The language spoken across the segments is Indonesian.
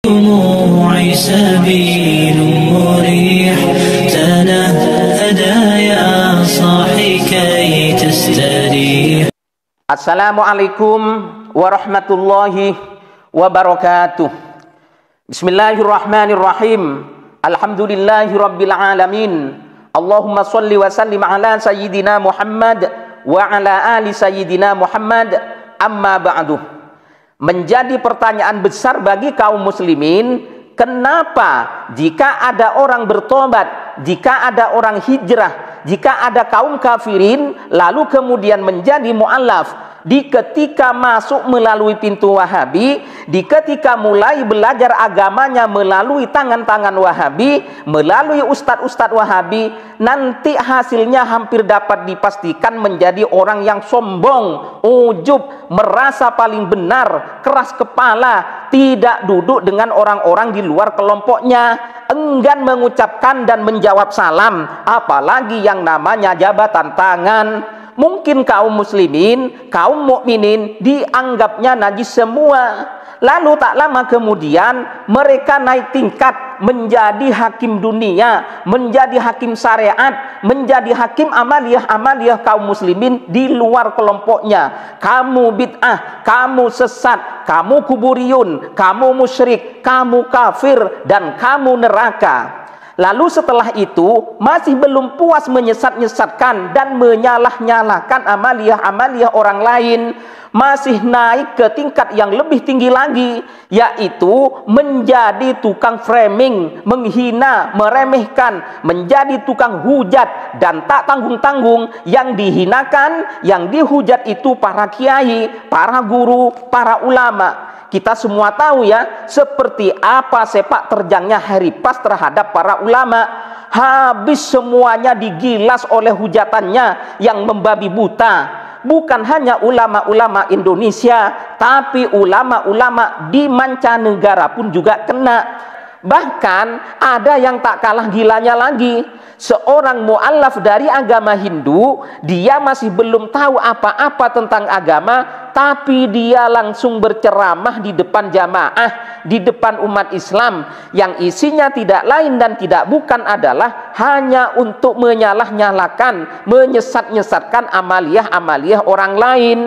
دموعي سبيل مريح تنهدى يا صاحي كي تستريح. Assalamualaikum warahmatullahi wabarakatuh. Bismillahirrahmanirrahim. Alhamdulillahi rabbil alamin. Allahumma salli wa sallim ala sayyidina Muhammad wa ala ali sayyidina Muhammad. Amma ba'du. Menjadi pertanyaan besar bagi kaum muslimin, kenapa jika ada orang bertobat, jika ada orang hijrah, jika ada kaum kafirin, lalu kemudian menjadi mu'allaf, di ketika masuk melalui pintu Wahabi, di ketika mulai belajar agamanya melalui tangan-tangan Wahabi, melalui ustadz-ustadz Wahabi, nanti hasilnya hampir dapat dipastikan menjadi orang yang sombong, ujub, merasa paling benar, keras kepala, tidak duduk dengan orang-orang di luar kelompoknya, enggan mengucapkan dan menjawab salam, apalagi yang namanya jabatan tangan. Mungkin kaum muslimin, kaum mukminin dianggapnya najis semua. Lalu tak lama kemudian mereka naik tingkat menjadi hakim dunia, menjadi hakim syariat, menjadi hakim amaliyah kaum muslimin di luar kelompoknya. Kamu bid'ah, kamu sesat, kamu kuburiyun, kamu musyrik, kamu kafir, dan kamu neraka. Lalu setelah itu masih belum puas menyesat-nyesatkan dan menyalah-nyalahkan amaliyah orang lain, masih naik ke tingkat yang lebih tinggi lagi, yaitu menjadi tukang framing, menghina, meremehkan, menjadi tukang hujat dan tak tanggung-tanggung. Yang dihinakan, yang dihujat itu para kiai, para guru, para ulama. Kita semua tahu ya, seperti apa sepak terjangnya Hari Pas terhadap para ulama. Habis semuanya digilas oleh hujatannya yang membabi buta. Bukan hanya ulama-ulama Indonesia, tapi ulama-ulama di mancanegara pun juga kena. Bahkan ada yang tak kalah gilanya lagi. Seorang mu'allaf dari agama Hindu, dia masih belum tahu apa-apa tentang agama, tapi dia langsung berceramah di depan jamaah, di depan umat Islam, yang isinya tidak lain dan tidak bukan adalah hanya untuk menyalah-nyalahkan, menyesat-nyesatkan amaliyah orang lain.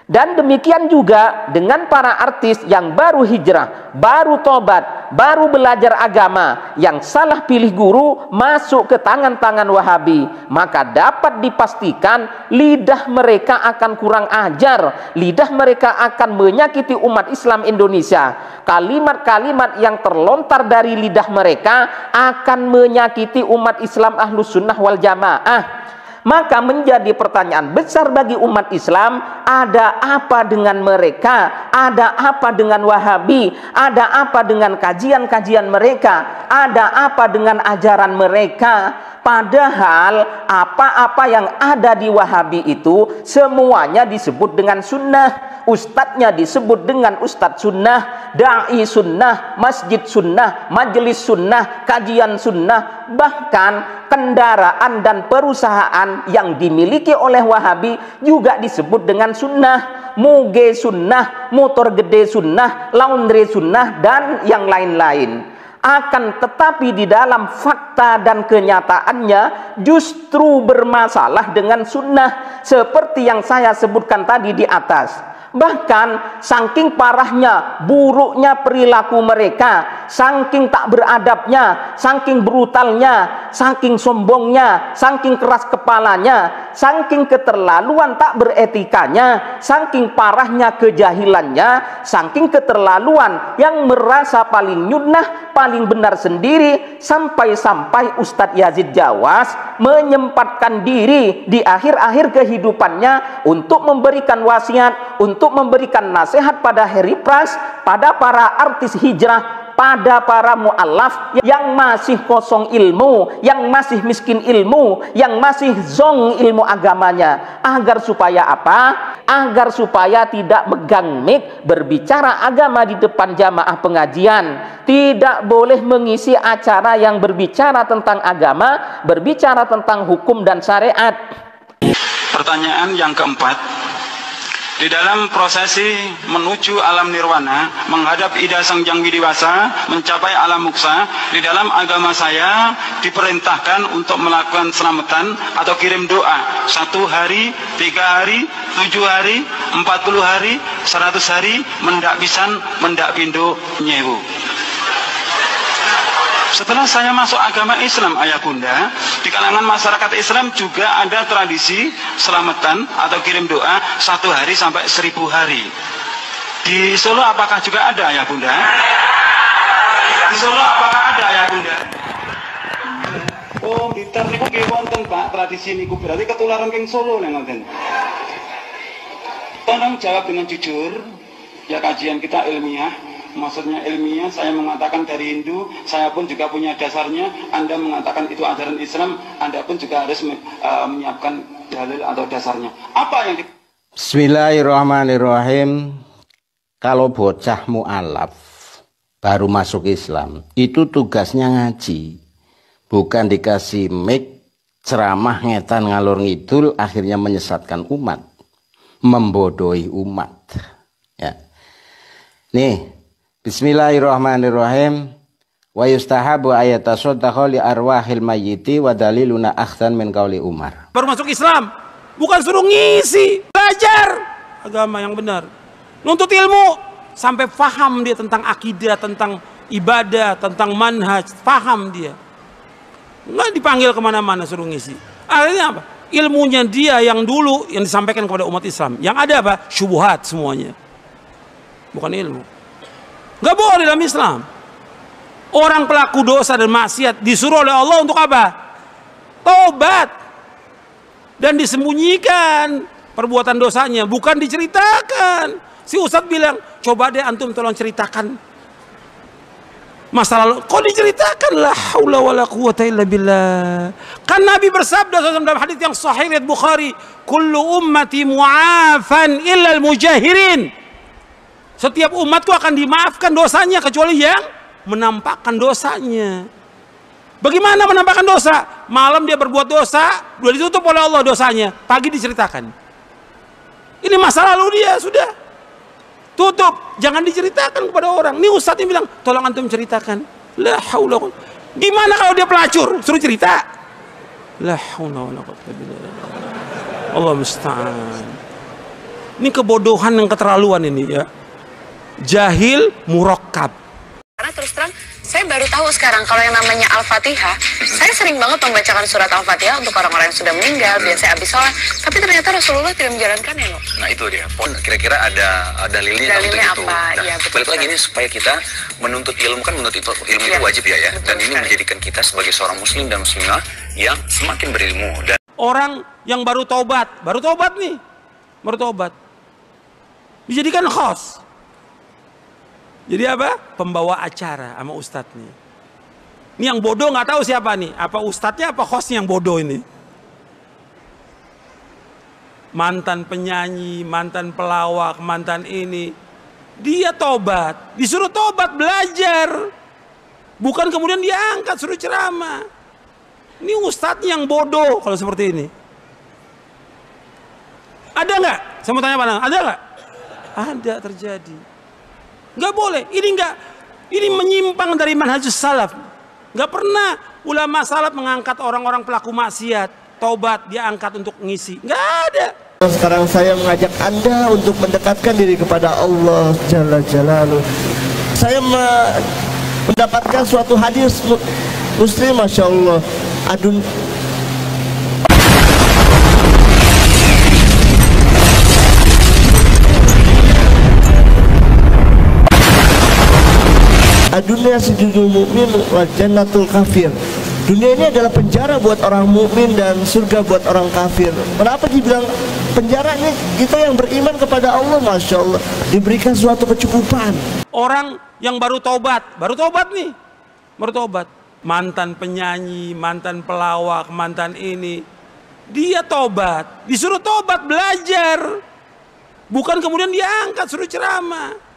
Dan demikian juga dengan para artis yang baru hijrah, baru tobat, baru belajar agama, yang salah pilih guru masuk ke tangan-tangan Wahabi, maka dapat dipastikan lidah mereka akan kurang ajar, lidah mereka akan menyakiti umat Islam Indonesia. Kalimat-kalimat yang terlontar dari lidah mereka akan menyakiti umat Islam Ahlus Sunnah wal Jamaah. Maka menjadi pertanyaan besar bagi umat Islam, ada apa dengan mereka? Ada apa dengan Wahabi? Ada apa dengan kajian-kajian mereka? Ada apa dengan ajaran mereka? Padahal apa-apa yang ada di Wahabi itu semuanya disebut dengan sunnah. Ustadznya disebut dengan ustadz sunnah, da'i sunnah, masjid sunnah, majelis sunnah, kajian sunnah. Bahkan kendaraan dan perusahaan yang dimiliki oleh Wahabi juga disebut dengan sunnah. Muge sunnah, motor gede sunnah, laundry sunnah, dan yang lain-lain. Akan tetapi di dalam fakta dan kenyataannya justru bermasalah dengan sunnah, seperti yang saya sebutkan tadi di atas. Bahkan saking parahnya, buruknya perilaku mereka, saking tak beradabnya, saking brutalnya, saking sombongnya, saking keras kepalanya, saking keterlaluan tak beretikanya, saking parahnya kejahilannya, saking keterlaluan yang merasa paling nyunnah, paling benar sendiri, sampai-sampai Ustadz Yazid Jawas menyempatkan diri di akhir-akhir kehidupannya untuk memberikan wasiat, untuk memberikan nasihat pada Hari Pras, pada para artis hijrah, pada para mu'allaf yang masih kosong ilmu, yang masih miskin ilmu, yang masih zong ilmu agamanya. Agar supaya apa? Agar supaya tidak megang mic berbicara agama di depan jamaah pengajian, tidak boleh mengisi acara yang berbicara tentang agama, berbicara tentang hukum dan syariat. Pertanyaan yang keempat, Di dalam prosesi menuju alam nirwana, menghadap Ida Sang Hyang Widiwasa, mencapai alam moksa, di dalam agama saya diperintahkan untuk melakukan selamatan atau kirim doa 1 hari, 3 hari, 7 hari, 40 hari, 100 hari, mendak pisan, mendak pindo nyewu. Setelah saya masuk agama Islam, ayah bunda, di kalangan masyarakat Islam juga ada tradisi selamatan atau kirim doa 1 hari sampai 1000 hari. Di Solo apakah juga ada, ayah bunda? Di Solo apakah ada, ayah bunda? Oh, Blitar niku nggih wonten, Pak, tradisi niku berarti ketularan keng Solo nek ngoten. Tolong jawab dengan jujur. Ya, kajian kita ilmiah. Maksudnya ilmiah, saya mengatakan dari Hindu, saya pun juga punya dasarnya. Anda mengatakan itu ajaran Islam, Anda pun juga harus menyiapkan dalil atau dasarnya. Apa yang Bismillahirrahmanirrahim. Kalau bocah mu'alaf baru masuk Islam, itu tugasnya ngaji. Bukan dikasih mic, ceramah ngetan ngalor ngidul, akhirnya menyesatkan umat, membodohi umat. Ya. Nih, Bismillahirrahmanirrahim. Wa yustahabu ayatasaddaqa li arwahil mayyiti wa daliluna akhtan min qauli Umar. Baru masuk Islam, bukan suruh ngisi, belajar agama yang benar. Nuntut ilmu sampai faham dia tentang akidah, tentang ibadah, tentang manhaj, faham dia. Nggak dipanggil kemana-mana suruh ngisi. Akhirnya apa? Ilmunya dia yang dulu yang disampaikan kepada umat Islam. Yang ada apa? Syubhat semuanya. Bukan ilmu. Nggak boleh dalam Islam. Orang pelaku dosa dan maksiat disuruh oleh Allah untuk apa? Tobat. Dan disembunyikan perbuatan dosanya, bukan diceritakan. Si Ustadz bilang, coba deh antum tolong ceritakan masa lalu. Kok diceritakan? La haula wala quwata illa billah. Kan Nabi bersabda dalam hadis yang sahih riwayat Bukhari, kullu ummati mu'afan illa al-mujahirin. Setiap umatku akan dimaafkan dosanya kecuali yang menampakkan dosanya. Bagaimana menampakkan dosa? Malam dia berbuat dosa, sudah ditutup oleh Allah dosanya. Pagi diceritakan. Ini masa lalu dia, sudah. Tutup, jangan diceritakan kepada orang. Ini ustadznya bilang, tolong antum ceritakan. La haula. Gimana kalau dia pelacur? Suruh cerita. La haula wala quwwata illa billah. Allah musta'an. Ini kebodohan yang keterlaluan ini ya. Jahil murakkab. Karena terus terang saya baru tahu sekarang kalau yang namanya Al-Fatihah, saya sering banget membacakan surat Al-Fatihah untuk orang-orang yang sudah meninggal, biasanya habis sholat, tapi ternyata Rasulullah tidak menjalankannya loh. Nah itu dia, kira-kira ada dalilnya untuk itu. Apa? Nah, Ya, balik lagi ini supaya kita menuntut ilmu, kan menuntut ilmu itu wajib ya, betul dan ini sekali. menjadikan kita sebagai seorang muslim dan muslimah yang semakin berilmu. Dan Orang yang baru tobat nih, dijadikan host. Jadi apa? Pembawa acara sama ustadznya. Ini yang bodoh nggak tahu siapa nih. Apa ustadznya apa hostnya yang bodoh ini? Mantan penyanyi, mantan pelawak, mantan ini. Dia tobat. Disuruh tobat, belajar. Bukan kemudian dia angkat, suruh ceramah. Ini ustadznya yang bodoh kalau seperti ini. Ada nggak? Saya mau tanya Pak, ada nggak? Ada terjadi. Nggak boleh, ini menyimpang dari manhajus salaf. Nggak pernah ulama salaf mengangkat orang-orang pelaku maksiat, tobat dia angkat untuk ngisi, nggak ada. Sekarang saya mengajak Anda untuk mendekatkan diri kepada Allah Jalla Jalaluh. Saya mendapatkan suatu hadis Muslim, Masya Allah. Dunia sejudul mukmin wa jannatul kafir. Dunia ini adalah penjara buat orang mukmin dan surga buat orang kafir. Kenapa dibilang penjara? Ini kita yang beriman kepada Allah, Masya Allah, diberikan suatu kecukupan. Orang yang baru tobat nih, mantan penyanyi, mantan pelawak, mantan ini, dia tobat, disuruh tobat, belajar, bukan kemudian dia angkat suruh ceramah.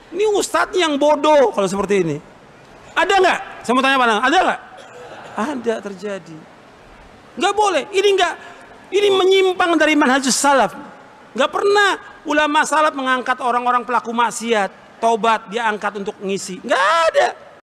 Ini ustadznya yang bodoh kalau seperti ini. Ada nggak? Saya mau tanya Pak, ada nggak? Ada terjadi. Nggak boleh. Ini menyimpang dari manhajus salaf. Nggak pernah ulama salaf mengangkat orang-orang pelaku maksiat, taubat dia angkat untuk ngisi. Nggak ada.